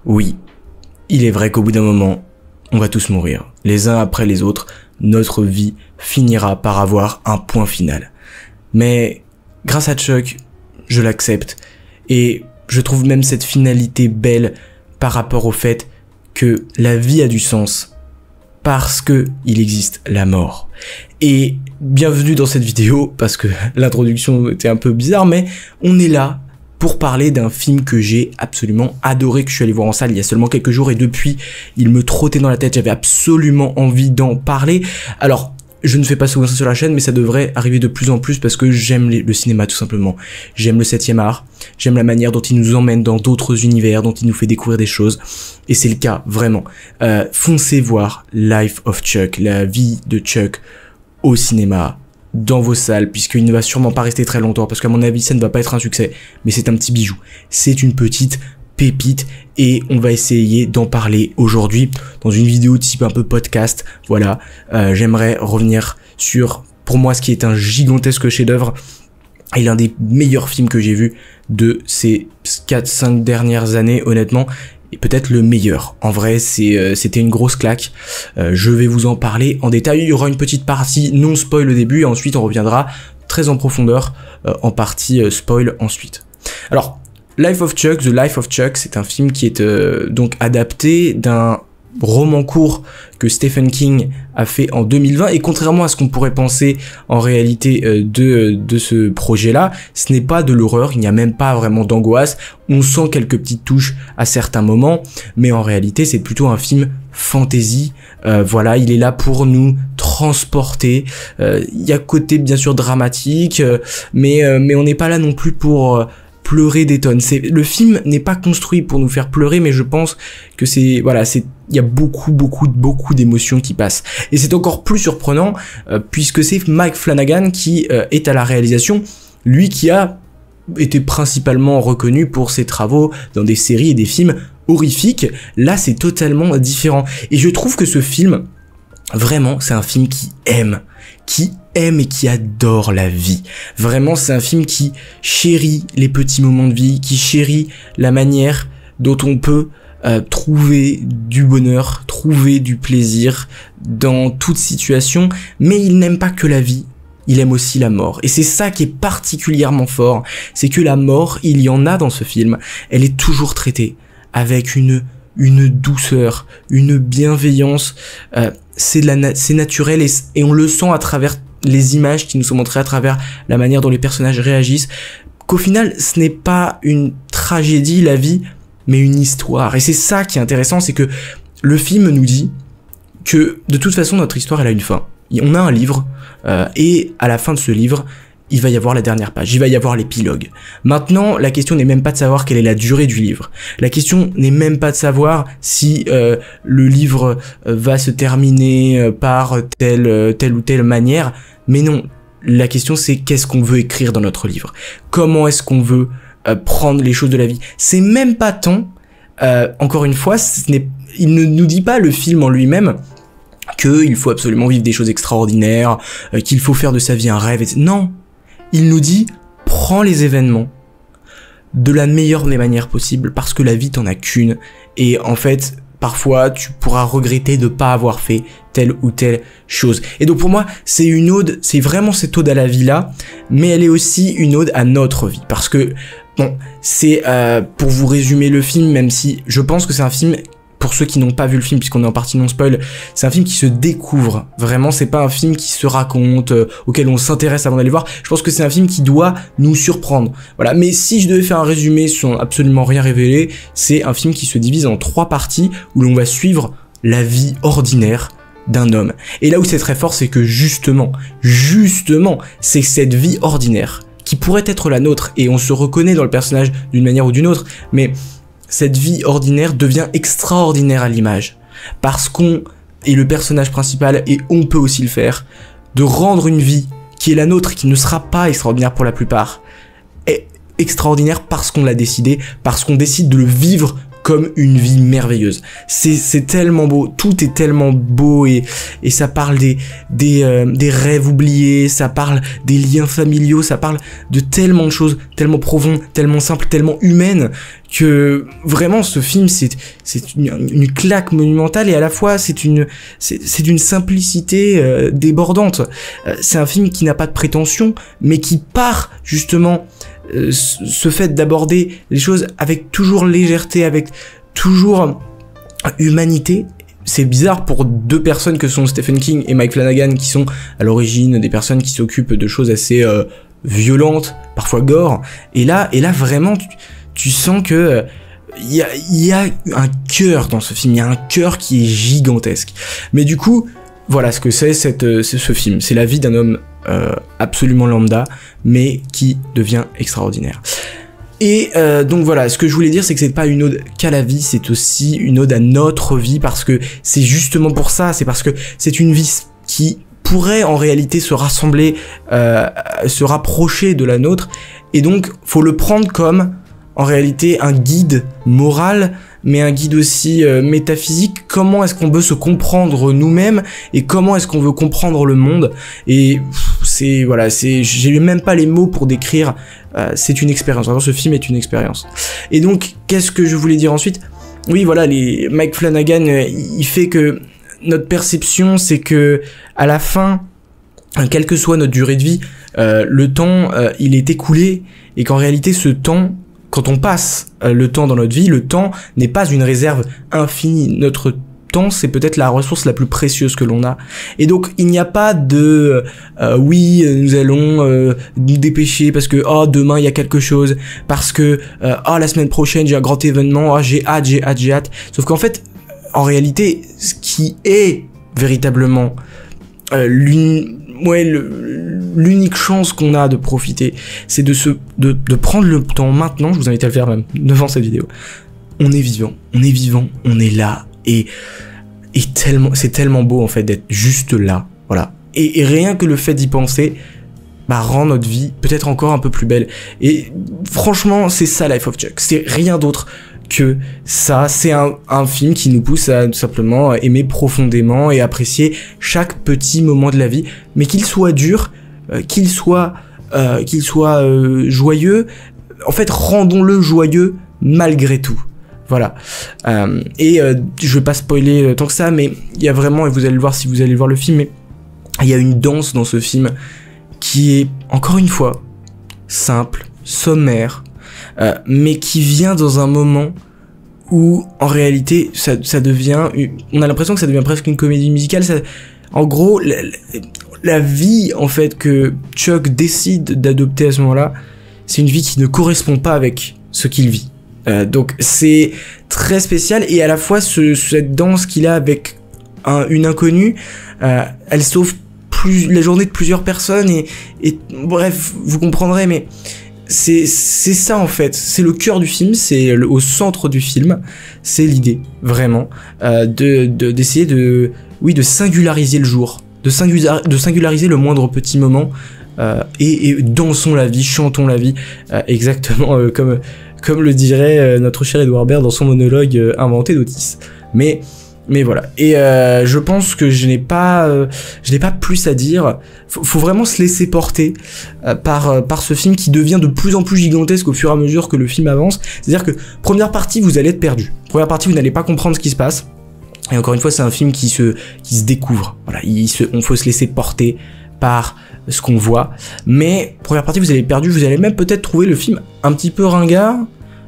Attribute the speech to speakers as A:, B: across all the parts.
A: Oui, il est vrai qu'au bout d'un moment, on va tous mourir. Les uns après les autres, notre vie finira par avoir un point final. Mais grâce à Chuck, je l'accepte. Et je trouve même cette finalité belle par rapport au fait que la vie a du sens parce que il existe la mort. Et bienvenue dans cette vidéo, parce que l'introduction était un peu bizarre, mais on est là pour parler d'un film que j'ai absolument adoré, que je suis allé voir en salle il y a seulement quelques jours, et depuis, il me trottait dans la tête, j'avais absolument envie d'en parler. Alors, je ne fais pas souvent ça sur la chaîne, mais ça devrait arriver de plus en plus parce que j'aime le cinéma tout simplement. J'aime le 7e art, j'aime la manière dont il nous emmène dans d'autres univers, dont il nous fait découvrir des choses. Et c'est le cas, vraiment. Foncez voir Life of Chuck, la vie de Chuck au cinéma, dans vos salles, puisqu'il ne va sûrement pas rester très longtemps, parce qu'à mon avis, ça ne va pas être un succès, mais c'est un petit bijou. C'est une petite pépite, et on va essayer d'en parler aujourd'hui dans une vidéo type un peu podcast. Voilà, j'aimerais revenir sur, pour moi, ce qui est un gigantesque chef-d'œuvre et l'un des meilleurs films que j'ai vu de ces 4-5 dernières années, honnêtement, et peut-être le meilleur. En vrai, c'était une grosse claque. Je vais vous en parler en détail. Il y aura une petite partie non spoil au début, et ensuite on reviendra très en profondeur en partie spoil ensuite. Alors, Life of Chuck, The Life of Chuck, c'est un film qui est donc adapté d'un roman court que Stephen King a fait en 2020, et contrairement à ce qu'on pourrait penser en réalité de ce projet-là, ce n'est pas de l'horreur, il n'y a même pas vraiment d'angoisse, on sent quelques petites touches à certains moments, mais en réalité c'est plutôt un film fantasy. Voilà, il est là pour nous transporter. Il y a côté bien sûr dramatique, mais on n'est pas là non plus pour pleurer des tonnes. Le film n'est pas construit pour nous faire pleurer, mais je pense que il y a beaucoup d'émotions qui passent. Et c'est encore plus surprenant puisque c'est Mike Flanagan qui est à la réalisation, lui qui a été principalement reconnu pour ses travaux dans des séries et des films horrifiques. Là, c'est totalement différent. Et je trouve que ce film, vraiment, c'est un film qui aime et qui adore la vie. Vraiment, c'est un film qui chérit les petits moments de vie, qui chérit la manière dont on peut trouver du bonheur, trouver du plaisir dans toute situation, mais il n'aime pas que la vie, il aime aussi la mort. Et c'est ça qui est particulièrement fort, c'est que la mort, il y en a dans ce film, elle est toujours traitée avec une douceur, une bienveillance, c'est naturel, et on le sent à travers les images qui nous sont montrées, à travers la manière dont les personnages réagissent, qu'au final ce n'est pas une tragédie la vie, mais une histoire. Et c'est ça qui est intéressant, c'est que le film nous dit que de toute façon notre histoire elle a une fin. On a un livre, et à la fin de ce livre, il va y avoir la dernière page, il va y avoir l'épilogue. Maintenant, la question n'est même pas de savoir quelle est la durée du livre. La question n'est même pas de savoir si le livre va se terminer par telle ou telle manière. Mais non, la question c'est qu'est-ce qu'on veut écrire dans notre livre. Comment est-ce qu'on veut prendre les choses de la vie. C'est même pas tant, encore une fois, il ne nous dit pas le film en lui-même qu'il faut absolument vivre des choses extraordinaires, qu'il faut faire de sa vie un rêve, etc. Non. Il nous dit, prends les événements de la meilleure des manières possibles, parce que la vie t'en a qu'une, et en fait, parfois, tu pourras regretter de pas avoir fait telle ou telle chose. Et donc pour moi, c'est une ode, c'est vraiment cette ode à la vie là, mais elle est aussi une ode à notre vie, parce que, bon, c'est, pour vous résumer le film, même si je pense que c'est un film, pour ceux qui n'ont pas vu le film, puisqu'on est en partie non spoil, c'est un film qui se découvre. Vraiment, c'est pas un film qui se raconte, auquel on s'intéresse avant d'aller voir. Je pense que c'est un film qui doit nous surprendre. Voilà. Mais si je devais faire un résumé sans absolument rien révéler, c'est un film qui se divise en 3 parties où l'on va suivre la vie ordinaire d'un homme. Et là où c'est très fort, c'est que justement, c'est cette vie ordinaire qui pourrait être la nôtre, et on se reconnaît dans le personnage d'une manière ou d'une autre, mais cette vie ordinaire devient extraordinaire à l'image, parce qu'on est le personnage principal, et on peut aussi le faire, de rendre une vie qui est la nôtre, qui ne sera pas extraordinaire pour la plupart, est extraordinaire parce qu'on l'a décidé, parce qu'on décide de le vivre comme une vie merveilleuse. C'est tellement beau, tout est tellement beau et ça parle des rêves oubliés, ça parle des liens familiaux, ça parle de tellement de choses, tellement profondes, tellement simples, tellement humaines, que vraiment ce film c'est une claque monumentale et à la fois c'est d'une simplicité débordante. C'est un film qui n'a pas de prétention, mais qui part justement ce fait d'aborder les choses avec toujours légèreté, avec toujours humanité. C'est bizarre pour deux personnes que sont Stephen King et Mike Flanagan, qui sont à l'origine des personnes qui s'occupent de choses assez violentes, parfois gore. Et là vraiment, tu sens que il y a un cœur dans ce film, il y a un cœur qui est gigantesque. Mais du coup, voilà ce que c'est ce film. C'est la vie d'un homme absolument lambda, mais qui devient extraordinaire. Et donc voilà, ce que je voulais dire, c'est que c'est pas une ode qu'à la vie, c'est aussi une ode à notre vie, parce que c'est justement pour ça, c'est parce que c'est une vie qui pourrait en réalité se rassembler, se rapprocher de la nôtre, et donc faut le prendre comme en réalité un guide moral, mais un guide aussi métaphysique. Comment est-ce qu'on veut se comprendre nous-mêmes et comment est-ce qu'on veut comprendre le monde. Et j'ai même pas les mots pour décrire. C'est une expérience. Vraiment, ce film est une expérience. Et donc, qu'est-ce que je voulais dire ensuite? Oui, voilà, Mike Flanagan, il fait que notre perception, c'est que à la fin, quelle que soit notre durée de vie, le temps, il est écoulé, et qu'en réalité, ce temps, quand on passe le temps dans notre vie, le temps n'est pas une réserve infinie. Notre temps, c'est peut-être la ressource la plus précieuse que l'on a. Et donc, il n'y a pas de oui, nous allons nous dépêcher parce que demain il y a quelque chose, parce que la semaine prochaine j'ai un grand événement, j'ai hâte. Sauf qu'en fait, en réalité, ce qui est véritablement l'unique chance qu'on a de profiter, c'est de prendre le temps maintenant. Je vous invite à le faire même devant cette vidéo. On est vivant, on est là, et c'est tellement beau en fait d'être juste là, voilà. Et rien que le fait d'y penser, rend notre vie peut-être encore un peu plus belle. Et franchement, c'est ça Life of Chuck, c'est rien d'autre que ça. C'est un film qui nous pousse à tout simplement aimer profondément et apprécier chaque petit moment de la vie, mais qu'il soit dur, qu'il soit joyeux, en fait rendons-le joyeux malgré tout. Voilà. Je vais pas spoiler tant que ça, mais il y a vraiment, et vous allez le voir si vous allez voir le film, mais il y a une danse dans ce film qui est, encore une fois, simple, sommaire, mais qui vient dans un moment où en réalité ça devient, on a l'impression que ça devient presque une comédie musicale. En gros, la vie en fait que Chuck décide d'adopter à ce moment-là, c'est une vie qui ne correspond pas avec ce qu'il vit. Donc c'est très spécial, et à la fois cette danse qu'il a avec une inconnue, elle sauve la journée de plusieurs personnes, et bref, vous comprendrez, mais c'est ça en fait, c'est le cœur du film, c'est au centre du film, c'est l'idée vraiment d'essayer de singulariser le jour, de singulariser le moindre petit moment, et dansons la vie, chantons la vie, exactement comme le dirait notre cher Edouard Baird dans son monologue inventé d'Otis. Mais voilà. Et je pense que je n'ai pas plus à dire. Faut vraiment se laisser porter par ce film qui devient de plus en plus gigantesque au fur et à mesure que le film avance. C'est-à-dire que première partie, vous allez être perdu. Première partie, vous n'allez pas comprendre ce qui se passe. Et encore une fois, c'est un film qui se découvre. Voilà, on faut se laisser porter par ce qu'on voit. Mais première partie, vous allez être perdu. Vous allez même peut-être trouver le film un petit peu ringard,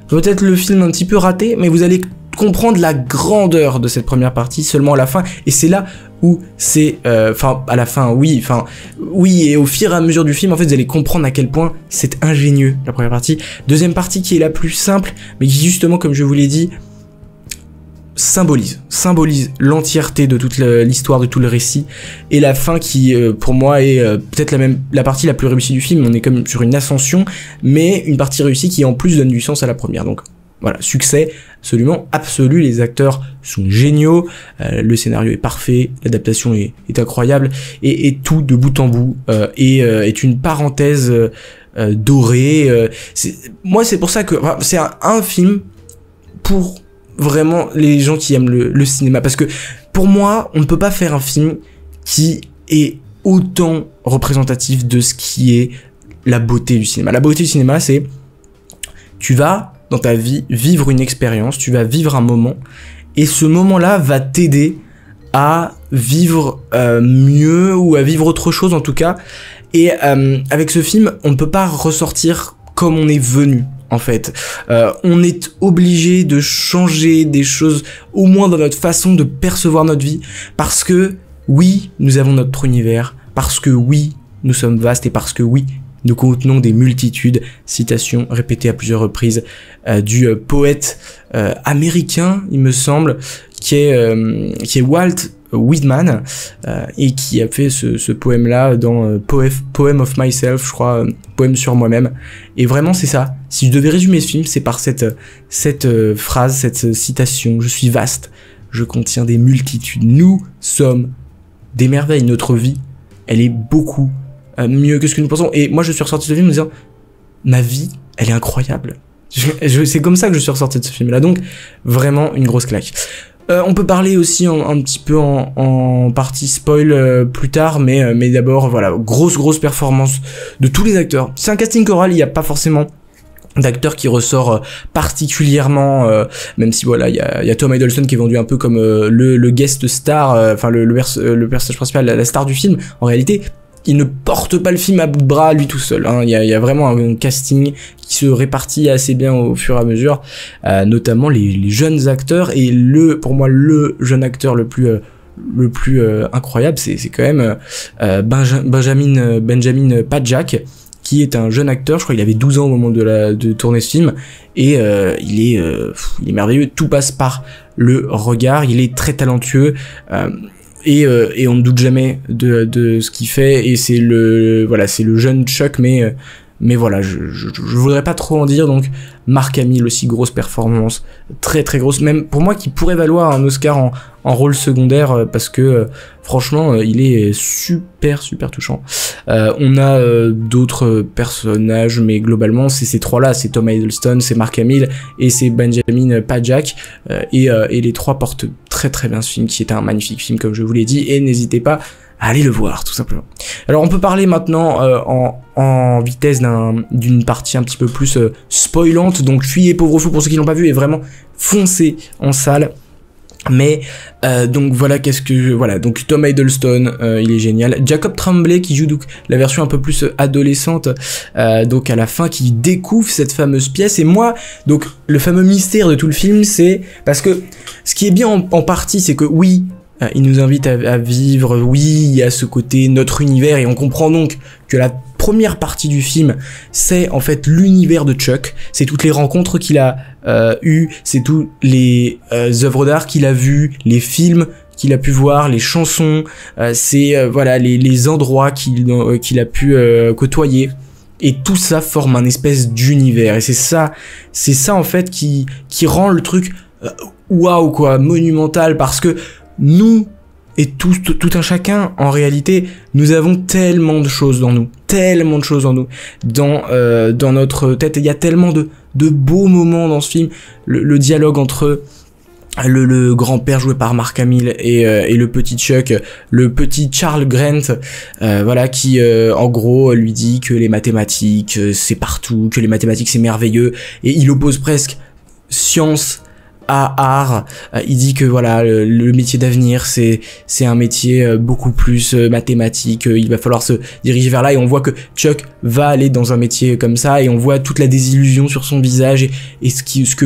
A: peut-être le film un petit peu raté, mais vous allez comprendre la grandeur de cette première partie seulement à la fin, et c'est là où c'est à la fin, oui, et au fur et à mesure du film, en fait, vous allez comprendre à quel point c'est ingénieux, la première partie. Deuxième partie qui est la plus simple, mais qui justement, comme je vous l'ai dit, symbolise l'entièreté de toute l'histoire, de tout le récit, et la fin qui, pour moi, est peut-être la partie la plus réussie du film. On est comme sur une ascension, mais une partie réussie qui en plus donne du sens à la première. Donc voilà, succès absolument absolu, les acteurs sont géniaux, le scénario est parfait, l'adaptation est incroyable, et tout de bout en bout est une parenthèse dorée. Moi, c'est pour ça que c'est un film pour vraiment les gens qui aiment le cinéma. Parce que pour moi, on ne peut pas faire un film qui est autant représentatif de ce qui est la beauté du cinéma. La beauté du cinéma, c'est tu vas dans ta vie vivre une expérience, tu vas vivre un moment, et ce moment-là va t'aider à vivre mieux ou à vivre autre chose en tout cas. Et avec ce film, on ne peut pas ressortir comme on est venu. En fait, on est obligé de changer des choses, au moins dans notre façon de percevoir notre vie, parce que oui, nous avons notre univers, parce que oui, nous sommes vastes, et parce que oui, nous contenons des multitudes. Citation répétée à plusieurs reprises du poète américain, il me semble, qui est Walt Whitman, et qui a fait ce poème-là dans Poem of Myself, je crois, poème sur moi-même. Et vraiment, c'est ça. Si je devais résumer ce film, c'est par cette phrase, cette citation. Je suis vaste, je contiens des multitudes. Nous sommes des merveilles. Notre vie, elle est beaucoup mieux que ce que nous pensons. Et moi, je suis ressorti de ce film en me disant, ma vie, elle est incroyable. C'est comme ça que je suis ressorti de ce film-là. Donc, vraiment, une grosse claque. On peut parler aussi un petit peu en partie spoil plus tard, mais d'abord, voilà, grosse performance de tous les acteurs. C'est un casting choral, il n'y a pas forcément d'acteur qui ressort particulièrement, même si voilà, il y a Tom Hiddleston qui est vendu un peu comme le guest star, enfin le personnage principal, la star du film. En réalité, il ne porte pas le film à bout de bras lui tout seul, hein. Il y a vraiment un casting qui se répartit assez bien au fur et à mesure, notamment les jeunes acteurs, et pour moi le jeune acteur le plus incroyable, c'est quand même Benjamin Pajak, qui est un jeune acteur. Je crois qu'il avait 12 ans au moment de tourner ce film, et il est merveilleux. Tout passe par le regard, il est très talentueux. Et on ne doute jamais de ce qu'il fait, et c'est le jeune Chuck, mais voilà, je voudrais pas trop en dire. Donc Mark Hamill aussi, grosse performance, très grosse, même pour moi, qui pourrait valoir un Oscar en rôle secondaire, parce que franchement il est super touchant. On a d'autres personnages, mais globalement c'est ces trois là, c'est Tom Hiddleston, c'est Mark Hamill et c'est Benjamin Pajak, et les trois portent très bien ce film, qui est un magnifique film comme je vous l'ai dit, et n'hésitez pas à aller le voir tout simplement. Alors on peut parler maintenant en vitesse d'une partie un petit peu plus spoilante, donc fuyez pauvre fou pour ceux qui l'ont pas vu, et vraiment foncez en salle. Mais donc voilà, donc Tom Hiddleston, il est génial. Jacob Tremblay qui joue donc la version un peu plus adolescente, donc à la fin, qui découvre cette fameuse pièce. Et moi, donc le fameux mystère de tout le film, c'est parce que ce qui est bien en partie, c'est que oui, il nous invite à vivre, oui, il y a ce côté notre univers, et on comprend donc que la première partie du film, c'est en fait l'univers de Chuck, c'est toutes les rencontres qu'il a eues, c'est toutes les œuvres d'art qu'il a vues, les films qu'il a pu voir, les chansons, c'est voilà les endroits qu'il a pu côtoyer. Et tout ça forme un espèce d'univers, et c'est ça en fait qui rend le truc waouh quoi, monumental, parce que nous et tout un chacun, en réalité, nous avons tellement de choses dans nous, dans notre tête. Il y a tellement de beaux moments dans ce film, le dialogue entre le grand-père joué par Mark Hamill et le petit Chuck, le petit Charles Grant, voilà, qui en gros lui dit que les mathématiques c'est partout, que les mathématiques c'est merveilleux, et il oppose presque science à art. Il dit que voilà, le métier d'avenir c'est un métier beaucoup plus mathématique, il va falloir se diriger vers là, et on voit que Chuck va aller dans un métier comme ça, et on voit toute la désillusion sur son visage, et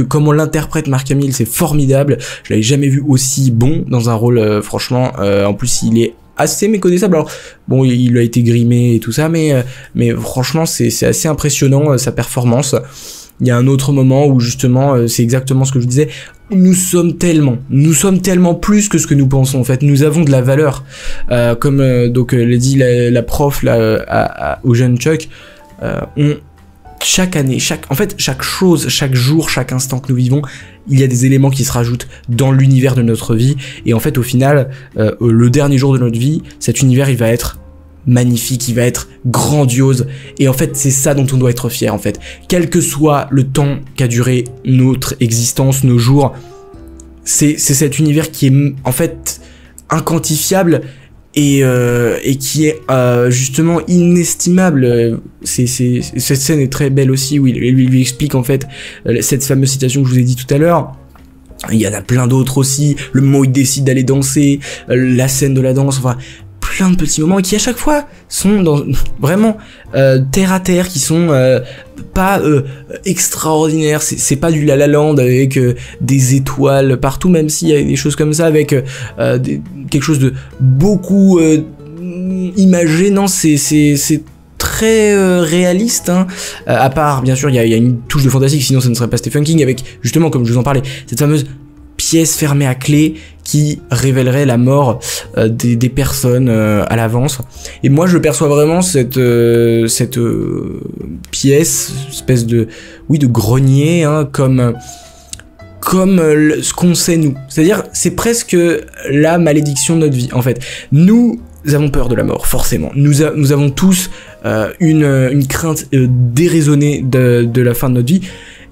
A: comme on l'interprète Mark Hamill, c'est formidable. Je l'avais jamais vu aussi bon dans un rôle, franchement. En plus il est assez méconnaissable. Alors bon, il a été grimé et tout ça, mais franchement c'est assez impressionnant sa performance. Il y a un autre moment où justement, c'est exactement ce que je disais, nous sommes tellement plus que ce que nous pensons en fait, nous avons de la valeur, comme donc l'a dit la prof là au jeune Chuck, chaque année, chaque chose, chaque jour, chaque instant que nous vivons, il y a des éléments qui se rajoutent dans l'univers de notre vie, et en fait au final, le dernier jour de notre vie, cet univers il va être magnifique, il va être grandiose, et en fait c'est ça dont on doit être fier en fait, quel que soit le temps qu'a duré notre existence, nos jours, c'est cet univers qui est en fait inquantifiable et qui est justement inestimable. Cette scène est très belle aussi, où il lui explique en fait cette fameuse citation que je vous ai dit tout à l'heure. Il y en a plein d'autres aussi, le moment où il décide d'aller danser, la scène de la danse, enfin plein de petits moments qui à chaque fois sont vraiment terre à terre, qui sont pas extraordinaires. C'est pas du La La Land avec des étoiles partout, même s'il y a des choses comme ça avec quelque chose de beaucoup imagé. Non, c'est très réaliste, hein. À part bien sûr il y a une touche de fantastique, sinon ça ne serait pas Stephen King, avec justement, comme je vous en parlais, cette fameuse pièce fermée à clé qui révélerait la mort des personnes à l'avance. Et moi je perçois vraiment cette pièce, espèce de grenier, hein, comme ce qu'on sait nous. C'est-à-dire, c'est presque la malédiction de notre vie en fait. Nous avons peur de la mort, forcément. Nous avons tous une crainte déraisonnée de la fin de notre vie.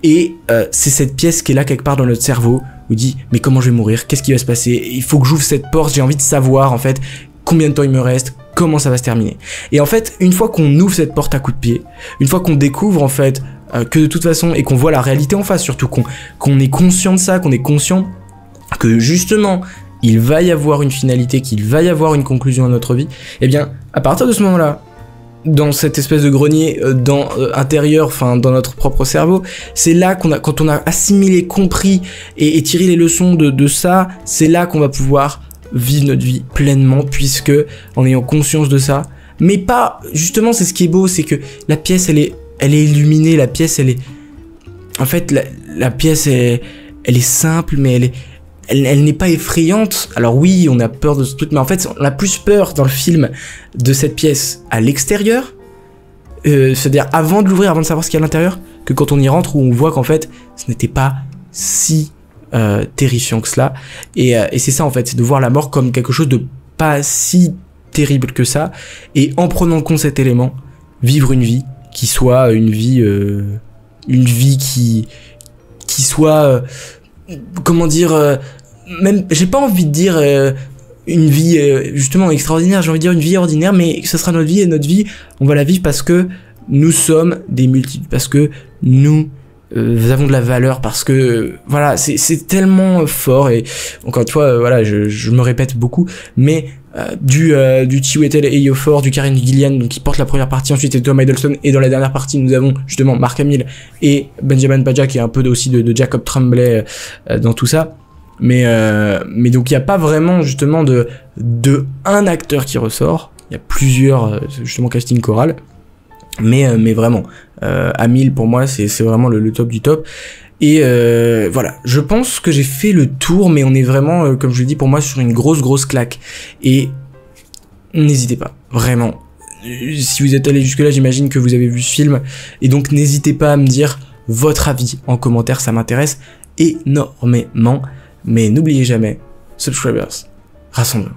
A: Et c'est cette pièce qui est là quelque part dans notre cerveau, où dit mais comment je vais mourir, qu'est-ce qui va se passer, il faut que j'ouvre cette porte, j'ai envie de savoir en fait combien de temps il me reste, comment ça va se terminer. Et en fait, une fois qu'on ouvre cette porte à coups de pied, une fois qu'on découvre en fait que de toute façon, et qu'on voit la réalité en face, surtout qu'on est conscient de ça, qu'on est conscient que justement il va y avoir une finalité, qu'il va y avoir une conclusion à notre vie, et bien à partir de ce moment-là, dans cette espèce de grenier intérieur, enfin dans notre propre cerveau, c'est là quand on a assimilé, compris et tiré les leçons de ça, c'est là qu'on va pouvoir vivre notre vie pleinement, puisque en ayant conscience de ça, mais pas, justement c'est ce qui est beau, c'est que la pièce elle est illuminée, la pièce elle est, en fait la pièce elle est simple, mais elle n'est pas effrayante. Alors oui, on a peur de ce truc, mais en fait, on a plus peur dans le film de cette pièce à l'extérieur, c'est-à-dire avant de l'ouvrir, avant de savoir ce qu'il y a à l'intérieur, que quand on y rentre, où on voit qu'en fait, ce n'était pas si terrifiant que cela. Et c'est ça en fait, c'est de voir la mort comme quelque chose de pas si terrible que ça, et en prenant en compte cet élément, vivre une vie qui soit une vie qui soit comment dire, même, j'ai pas envie de dire une vie justement extraordinaire, j'ai envie de dire une vie ordinaire, mais ce sera notre vie, et notre vie, on va la vivre parce que nous sommes des multitudes, parce que nous avons de la valeur, parce que voilà, c'est tellement fort. Et encore une fois, voilà, je me répète beaucoup, mais du Chiwetel Ejiofor, du Karen Gillian, donc qui porte la première partie, ensuite c'est Tom Hiddleston, et dans la dernière partie nous avons justement Mark Hamill et Benjamin Pajak, qui est un peu aussi de Jacob Tremblay dans tout ça. Mais donc il y a pas vraiment justement de un acteur qui ressort, il y a plusieurs justement casting choral, mais vraiment Hamill pour moi c'est vraiment le top du top. Et voilà, je pense que j'ai fait le tour, mais on est vraiment, comme je l'ai dit, pour moi sur une grosse claque. Et n'hésitez pas, vraiment. Si vous êtes allé jusque là, j'imagine que vous avez vu ce film, et donc n'hésitez pas à me dire votre avis en commentaire, ça m'intéresse énormément. Mais n'oubliez jamais, subscribers, rassemblement.